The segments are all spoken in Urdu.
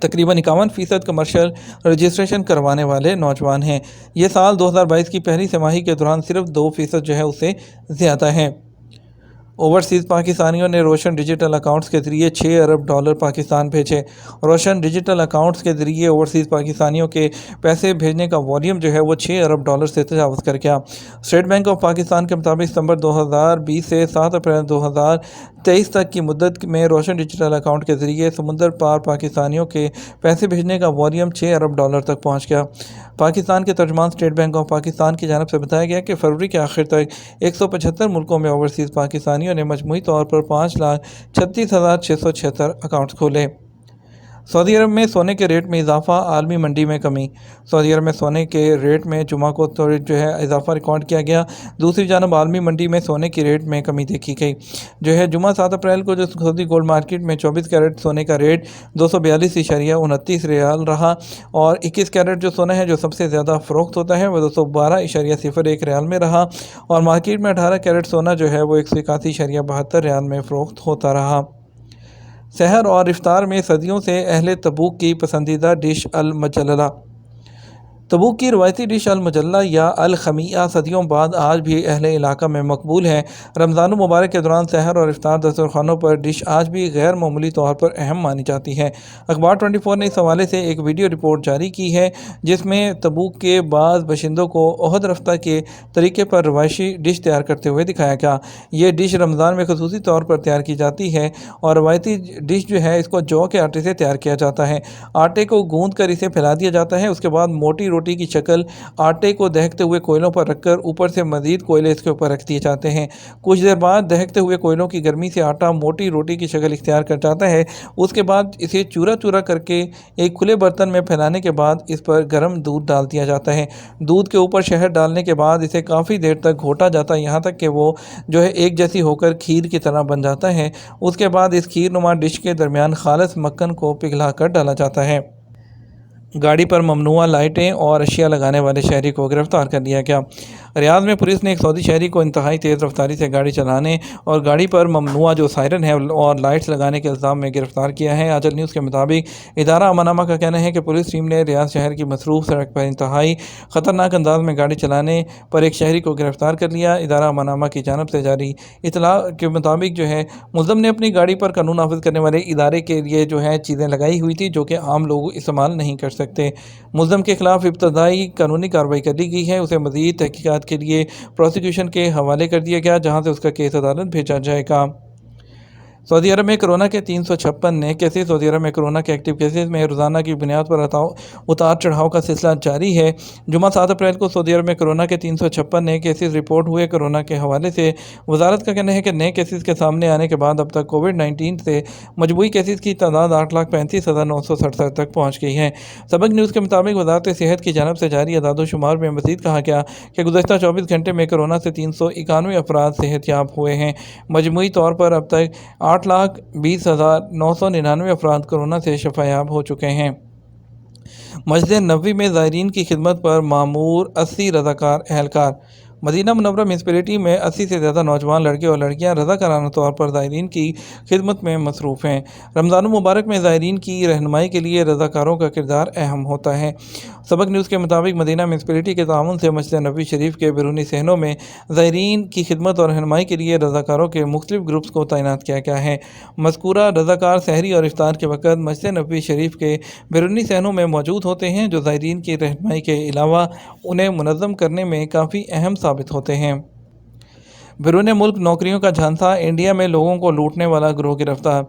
تقریباً 51% کمرشل رجسٹریشن کروانے والے نوجوان ہیں۔ یہ سال 2022 کی پہلی سہ کے دوران صرف 2% جو ہے اس سے زیادہ ہے۔ اوورسیز پاکستانیوں نے روشن ڈیجیٹل اکاؤنٹس کے ذریعے $6 ارب پاکستان بھیجے۔ روشن ڈیجیٹل اکاؤنٹس کے ذریعے اوورسیز پاکستانیوں کے پیسے بھیجنے کا والیوم جو ہے وہ $6 ارب سے تجاوز کر گیا۔ اسٹیٹ بینک آف پاکستان کے مطابق ستمبر 2020 سے 7 اپریل 2023 تک کی مدت میں روشن ڈیجیٹل اکاؤنٹ کے ذریعے سمندر پار پاکستانیوں کے پیسے بھیجنے کا والیوم $6 ارب تک پہنچ گیا۔ پاکستان کے ترجمان اسٹیٹ بینک آف پاکستان کی جانب سے بتایا گیا کہ فروری کے آخر تک 175 ملکوں میں اوورسیز پاکستانیوں نے مجموعی طور پر 5,36,676 اکاؤنٹس کھولے۔ سعودی عرب میں سونے کے ریٹ میں اضافہ، عالمی منڈی میں کمی۔ سعودی عرب میں سونے کے ریٹ میں جمعہ کو اضافہ ریکارڈ کیا گیا۔ دوسری جانب عالمی منڈی میں سونے کی ریٹ میں کمی دیکھی گئی۔ جمعہ 7 اپریل کو سعودی گولڈ مارکیٹ میں 24 کیرٹ سونے کا ریٹ 242.29 ریال رہا، اور 21 کیرٹ جو سونا ہے جو سب سے زیادہ فروخت ہوتا ہے وہ 212.01 ریال میں رہا، اور مارکیٹ میں 18 کیرٹ سونا جو ہے وہ 181.72 ریال میں فروخت ہوتا رہا۔ سحر اور افطار میں صدیوں سے اہل تبوک کی پسندیدہ ڈش المجللہ۔ تبوک کی روایتی ڈش المجللہ یا الخمیہ صدیوں بعد آج بھی اہل علاقہ میں مقبول ہے۔ رمضان المبارک کے دوران سحر اور افطار دسترخوانوں پر ڈش آج بھی غیر معمولی طور پر اہم مانی جاتی ہے۔ اخبار 24 نے اس حوالے سے ایک ویڈیو رپورٹ جاری کی ہے جس میں تبوک کے بعض باشندوں کو عہد رفتہ کے طریقے پر روایتی ڈش تیار کرتے ہوئے دکھایا گیا۔ یہ ڈش رمضان میں خصوصی طور پر تیار کی جاتی ہے، اور روایتی ڈش جو ہے اس کو جو کے آٹے سے تیار کیا جاتا ہے۔ آٹے کو گوندھ کر اسے پھیلا دیا جاتا ہے، اس کے بعد موٹی روٹی کی شکل آٹے کو دہکتے ہوئے کوئلوں پر رکھ کر اوپر سے مزید کوئلے اس کے اوپر رکھ دیے جاتے ہیں۔ کچھ دیر بعد دہکتے ہوئے کوئلوں کی گرمی سے آٹا موٹی روٹی کی شکل اختیار کر جاتا ہے۔ اس کے بعد اسے چورا چورا کر کے ایک کھلے برتن میں پھیلانے کے بعد اس پر گرم دودھ ڈال دیا جاتا ہے۔ دودھ کے اوپر شہد ڈالنے کے بعد اسے کافی دیر تک گھوٹا جاتا ہے، یہاں تک کہ وہ جو ہے ایک جیسی ہو کر کھیر کی طرح بن جاتا ہے۔ اس کے بعد اس کھیر نما ڈش کے درمیان خالص مکھن کو پگھلا کر ڈالا جاتا ہے۔ گاڑی پر ممنوعہ لائٹیں اور اشیاء لگانے والے شہری کو گرفتار کر لیا گیا۔ ریاض میں پولیس نے ایک سعودی شہری کو انتہائی تیز رفتاری سے گاڑی چلانے اور گاڑی پر ممنوعہ جو سائرن ہے اور لائٹس لگانے کے الزام میں گرفتار کیا ہے۔ آجل نیوز کے مطابق ادارہ امان امہ کا کہنا ہے کہ پولیس ٹیم نے ریاض شہر کی مصروف سڑک پر انتہائی خطرناک انداز میں گاڑی چلانے پر ایک شہری کو گرفتار کر لیا۔ ادارہ امان امہ کی جانب سے جاری اطلاع کے مطابق ملزم نے اپنی گاڑی پر قانون نافذ کرنے والے ادارے کے لیے چیزیں لگائی ہوئی تھی جو کہ عام لوگ استعمال نہیں کر سکتے۔ ملزم کے خلاف ابتدائی قانونی کارروائی کر لی گئی ہے۔ اسے مزید تحقیقات کے لیے پروسیکیوشن کے حوالے کر دیا گیا، جہاں سے اس کا کیس عدالت بھیجا جائے گا۔ سعودی عرب میں کرونا کے 356 نئے کیسز۔ سعودی عرب میں کرونا کے ایکٹیو کیسز میں روزانہ کی بنیاد پر اتار چڑھاؤ کا سلسلہ جاری ہے۔ جمعہ 7 اپریل کو سعودی عرب میں کرونا کے 356 نئے کیسز رپورٹ ہوئے۔ کرونا کے حوالے سے وزارت کا کہنا ہے کہ نئے کیسز کے سامنے آنے کے بعد اب تک کووڈ-19 سے مجموعی کیسز کی تعداد 8,35,967 تک پہنچ گئی ہے۔ سبق نیوز کے مطابق وزارت صحت کی جانب سے جاری اعداد و شمار میں مزید کہا گیا کہ گزشتہ 24 گھنٹے میں کرونا سے 391 افراد صحت یاب ہوئے ہیں۔ مجموعی طور پر اب تک 8,20,999 افراد کرونا سے شفا یاب ہو چکے ہیں۔ مسجد نبوی میں زائرین کی خدمت پر مامور 80 رضاکار اہلکار۔ مدینہ منورہ میونسپلٹی میں 80 سے زیادہ نوجوان لڑکے اور لڑکیاں رضاکارانہ طور پر زائرین کی خدمت میں مصروف ہیں۔ رمضان المبارک میں زائرین کی رہنمائی کے لیے رضاکاروں کا کردار اہم ہوتا ہے۔ سبق نیوز کے مطابق مدینہ میونسپلٹی کے تعاون سے مسجد نبوی شریف کے بیرونی صحنوں میں زائرین کی خدمت اور رہنمائی کے لیے رضاکاروں کے مختلف گروپس کو تعینات کیا گیا ہے۔ مذکورہ رضاکار سحری اور افطار کے وقت مسجد نبوی شریف کے بیرونی صحنوں میں موجود ہوتے ہیں، جو زائرین کی رہنمائی کے علاوہ انہیں منظم کرنے میں کافی اہم ثابت ہوتے ہیں۔ بیرون ملک نوکریوں کا جھانسا، انڈیا میں لوگوں کو لوٹنے والا گروہ گرفتار۔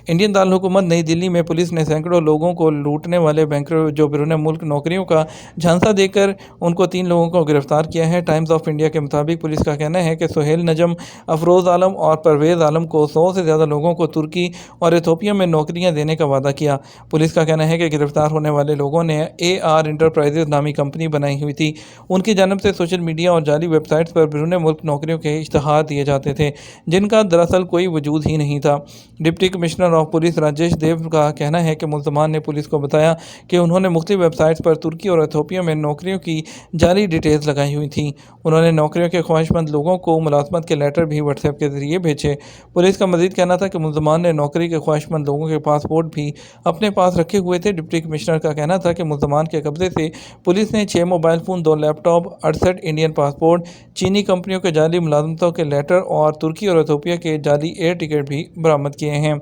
انڈین دارالحکومت نئی دلی میں پولیس نے سینکڑوں لوگوں کو لوٹنے والے بینکر جو بیرون ملک نوکریوں کا جھانسا دے کر ان کو 3 لوگوں کو گرفتار کیا ہے۔ ٹائمز آف انڈیا کے مطابق پولیس کا کہنا ہے کہ سہیل نجم، افروز عالم اور پرویز عالم کو 100 سے زیادہ لوگوں کو ترکی اور ایتھوپیا میں نوکریاں دینے کا وعدہ کیا۔ پولیس کا کہنا ہے کہ گرفتار ہونے والے لوگوں نے AR انٹرپرائزز نامی کمپنی بنائی ہوئی تھی۔ ان کی جانب سے سوشل میڈیا اور جعلی ویب سائٹس پر بیرون ملک نوکریوں کے اشتہار اشتہار دیے جاتے تھے جن کا دراصل کوئی وجود ہی نہیں تھا۔ Deputy commissioner of police Rajesh Dev کا کہنا ہے کہ ملزمان نے پولیس کو بتایا کہ انہوں نے مختلف ویب سائٹس پر ترکی اور ایتھوپیا میں نوکریوں کی جعلی ڈیٹیلز لگائی ہوئی تھیں۔ انہوں نے نوکریوں کے خواہشمند لوگوں کو ملازمت کے لیٹر بھی واٹس ایپ کے ذریعے بھیجے۔ پولیس کا مزید کہنا تھا کہ ملزمان نے نوکری کے خواہشمند لوگوں کے پاسپورٹ بھی اپنے پاس رکھے ہوئے تھے۔ ڈپٹی کمشنر کا کہنا تھا کہ ملزمان کے قبضے سے پولیس نے 6 موبائل فون، 2 لیپ ٹاپ، 68 انڈین پاسپورٹ، چینی کمپنیوں کے جعلی ملازمتوں کے لیٹر اور ترکی اور ایتھوپیا کے جعلی ایئر ٹکٹ بھی برآمد کیے ہیں۔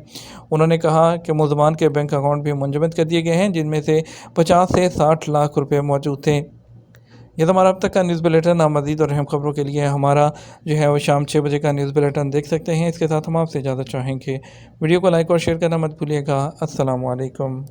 انہوں نے کہا کہ ملزمان کے بینک اکاؤنٹ بھی منجمد کر دیے گئے ہیں جن میں سے 50 سے 60 لاکھ روپے موجود تھے۔ یہ تو ہمارا اب تک کا نیوز بلیٹن۔ آپ مزید اور اہم خبروں کے لیے ہمارا وہ شام 6 بجے کا نیوز بلیٹن دیکھ سکتے ہیں۔ اس کے ساتھ ہم آپ سے اجازت چاہیں گے۔ ویڈیو کو لائک اور شیئر کرنا مت بھولیے گا۔ السلام علیکم۔